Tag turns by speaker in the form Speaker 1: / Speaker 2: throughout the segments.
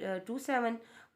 Speaker 1: 27,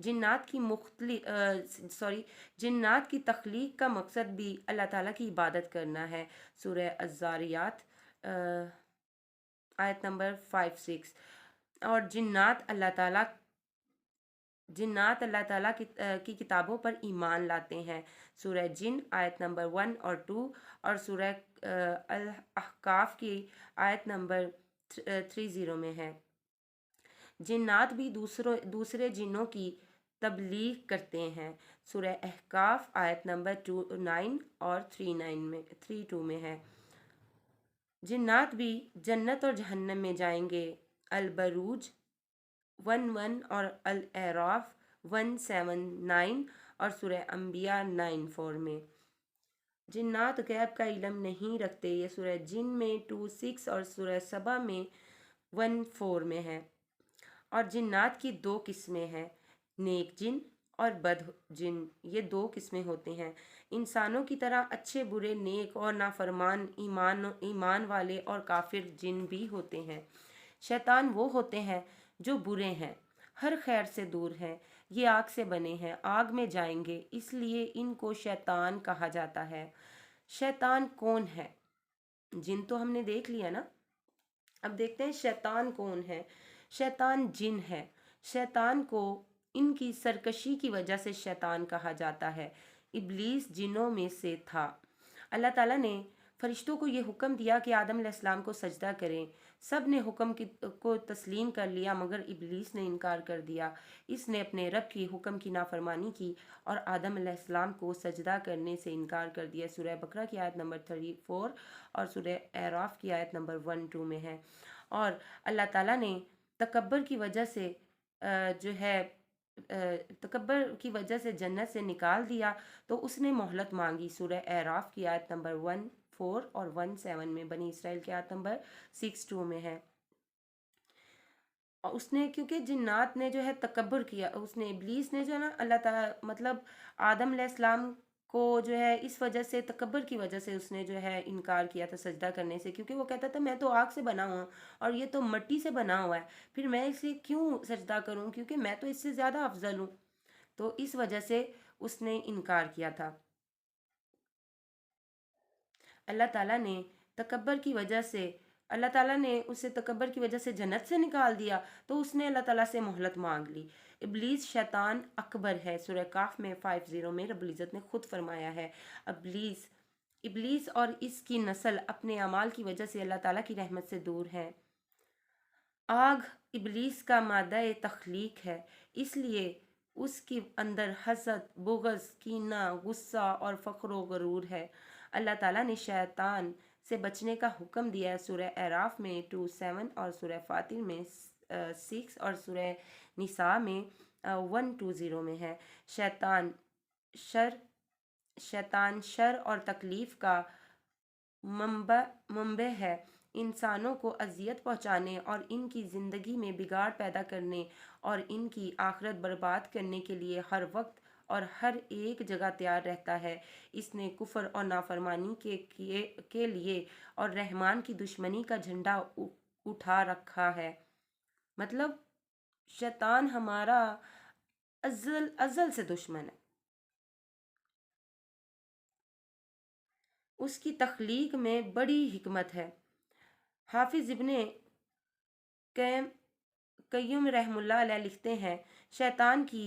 Speaker 1: جنات کی جنات کی تخلیق کا مقصد بھی اللہ تعالیٰ کی عبادت کرنا ہے۔ سورہ الذاریات آیت نمبر 5-6۔ اور جنات اللہ تعالیٰ کی کتابوں پر ایمان لاتے ہیں۔ سورہ جن آیت نمبر 1 اور 2 اور سورہ الاحقاف کی آیت نمبر 30 میں ہے۔ جنات بھی دوسرے جنوں کی تبلیغ کرتے ہیں۔ سورہ احقاف آیت نمبر 9 اور 32 میں ہے۔ جنات بھی جنت اور جہنم میں جائیں گے۔ البروج 1:1 اور الاعراف 1:7-9 اور سورہ انبیاء 9:4 میں۔ جنات غیب کا علم نہیں رکھتے، یہ سورہ جن میں 2:6 اور سورہ سبا میں 1:4 میں ہے۔ اور جنات کی 2 قسمیں ہیں، نیک جن اور بد جن، یہ 2 قسمیں ہوتے ہیں۔ انسانوں کی طرح اچھے برے، نیک اور نافرمان، ایمان والے اور کافر جن بھی ہوتے ہیں۔ شیطان وہ ہوتے ہیں جو برے ہیں، ہر خیر سے دور ہیں، یہ آگ سے بنے ہیں، آگ میں جائیں گے، اس لیے ان کو شیطان کہا جاتا ہے۔ شیطان کون ہے؟ جن تو ہم نے دیکھ لیا نا، اب دیکھتے ہیں شیطان کون ہے۔ شیطان جن ہے۔ شیطان کو ان کی سرکشی کی وجہ سے شیطان کہا جاتا ہے۔ ابلیس جنوں میں سے تھا۔ اللہ تعالیٰ نے فرشتوں کو یہ حکم دیا کہ آدم علیہ السلام کو سجدہ کریں۔ سب نے حکم کو تسلیم کر لیا، مگر ابلیس نے انکار کر دیا۔ اس نے اپنے رب کی حکم کی نافرمانی کی اور آدم علیہ السلام کو سجدہ کرنے سے انکار کر دیا۔ سورہ بقرہ کی آیت نمبر 34 اور سورہ اعراف کی آیت نمبر 1-2 میں ہے۔ اور اللہ تعالیٰ نے تکبر کی وجہ سے جنت سے نکال دیا تو اس نے مہلت مانگی۔ سورہ اعراف کی آیت نمبر 1:4 اور 1:7 میں، بنی اسرائیل کی آیت نمبر 6:2 میں ہے۔ اور اس نے، کیونکہ جنات نے جو ہے تکبر کیا، ابلیس نے جو ہے نا اللہ تعالیٰ آدم علیہ السلام کو جو ہے اس وجہ سے، تکبر کی وجہ سے اس نے جو ہے انکار کیا تھا سجدہ کرنے سے، کیونکہ وہ کہتا تھا میں تو آگ سے بنا ہوا ہوں اور یہ تو مٹی سے بنا ہوا ہے، پھر میں اسے کیوں سجدہ کروں، کیونکہ میں تو اس سے زیادہ افضل ہوں۔ تو اس وجہ سے اس نے انکار کیا تھا۔ اللہ تعالیٰ نے اسے تکبر کی وجہ سے جنت سے نکال دیا تو اس نے اللہ تعالیٰ سے مہلت مانگ لی۔ ابلیس شیطان اکبر ہے۔ سورہ کاف میں 5:0 میں رب العزت نے خود فرمایا ہے، ابلیس اور اس کی نسل اپنے اعمال کی وجہ سے اللہ تعالیٰ کی رحمت سے دور ہیں۔ آگ ابلیس کا مادہ تخلیق ہے، اس لیے اس کے اندر حسد، بغض، کینہ، غصہ اور فخر و غرور ہے۔ اللہ تعالیٰ نے شیطان سے بچنے کا حکم دیا ہے۔ سورہ اعراف میں 2:7 اور سورہ فاطر میں 6 اور سورہ نساء میں 1:20 میں ہے۔ شیطان شر اور تکلیف کا منبع ہے، انسانوں کو اذیت پہنچانے اور ان کی زندگی میں بگاڑ پیدا کرنے اور ان کی آخرت برباد کرنے کے لیے ہر وقت اور ہر ایک جگہ تیار رہتا ہے۔ اس نے کفر اور نافرمانی کے لیے اور رحمان کی دشمنی کا جھنڈا اٹھا رکھا ہے۔ مطلب شیطان ہمارا ازل سے دشمن ہے۔ اس کی تخلیق میں بڑی حکمت ہے۔ حافظ ابن قیم رحم اللہ علیہ لکھتے ہیں، شیطان کی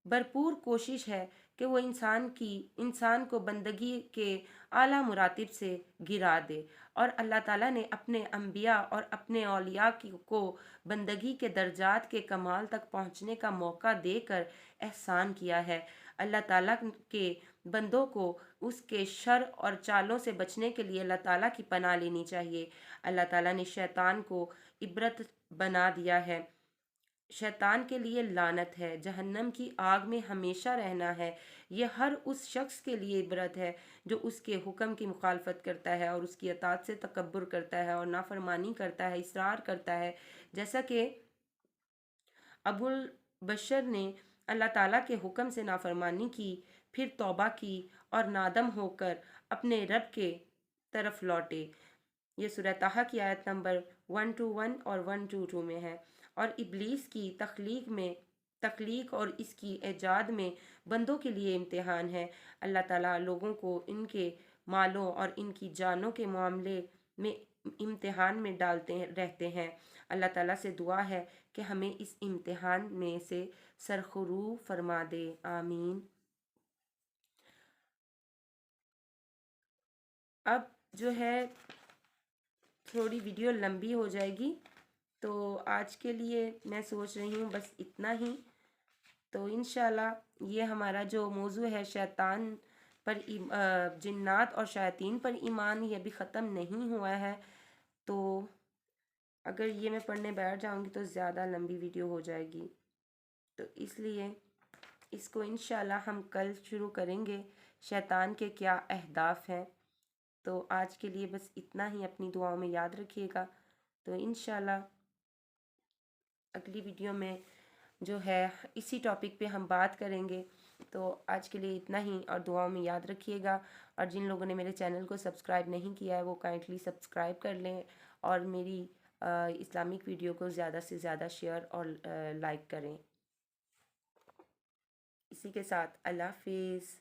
Speaker 1: بھرپور کوشش ہے کہ وہ انسان کو بندگی کے اعلیٰ مراتب سے گرا دے، اور اللہ تعالیٰ نے اپنے انبیاء اور اپنے اولیاء کو بندگی کے درجات کے کمال تک پہنچنے کا موقع دے کر احسان کیا ہے۔ اللہ تعالیٰ کے بندوں کو اس کے شر اور چالوں سے بچنے کے لیے اللہ تعالیٰ کی پناہ لینی چاہیے۔ اللہ تعالیٰ نے شیطان کو عبرت بنا دیا ہے۔ شیطان کے لیے لعنت ہے، جہنم کی آگ میں ہمیشہ رہنا ہے۔ یہ ہر اس شخص کے لیے عبرت ہے جو اس کے حکم کی مخالفت کرتا ہے اور اس کی اطاعت سے تکبر کرتا ہے اور نافرمانی کرتا ہے، اصرار کرتا ہے، جیسا کہ ابو البشر نے اللہ تعالیٰ کے حکم سے نافرمانی کی، پھر توبہ کی اور نادم ہو کر اپنے رب کے طرف لوٹے۔ یہ سورہ طٰہٰ کی آیت نمبر 1:1 اور 1:2 میں ہے۔ اور ابلیس کی تخلیق میں تخلیق اور اس کی ایجاد میں بندوں کے لیے امتحان ہے۔ اللہ تعالیٰ لوگوں کو ان کے مالوں اور ان کی جانوں کے معاملے میں امتحان میں ڈالتے رہتے ہیں۔ اللہ تعالیٰ سے دعا ہے کہ ہمیں اس امتحان میں سے سرخرو فرما دے، آمین۔ اب جو ہے تھوڑی ویڈیو لمبی ہو جائے گی، تو آج کے لیے میں سوچ رہی ہوں بس اتنا ہی۔ تو انشاءاللہ یہ ہمارا جو موضوع ہے شیطان پر جنات اور شیاطین پر ایمان، یہ ابھی ختم نہیں ہوا ہے۔ تو اگر یہ میں پڑھنے بیٹھ جاؤں گی تو زیادہ لمبی ویڈیو ہو جائے گی، تو اس لیے اس کو انشاءاللہ ہم کل شروع کریں گے، شیطان کے کیا اہداف ہیں۔ تو آج کے لیے بس اتنا ہی، اپنی دعاؤں میں یاد رکھیے گا۔ تو انشاءاللہ اگلی ویڈیو میں جو ہے اسی ٹاپک پہ ہم بات کریں گے۔ تو آج کے لیے اتنا ہی، اور دعاؤں میں یاد رکھیے گا۔ اور جن لوگوں نے میرے چینل کو سبسکرائب نہیں کیا ہے وہ کائنڈلی سبسکرائب کر لیں، اور میری اسلامک ویڈیو کو زیادہ سے زیادہ شیئر اور لائک کریں۔ اسی کے ساتھ اللہ حافظ۔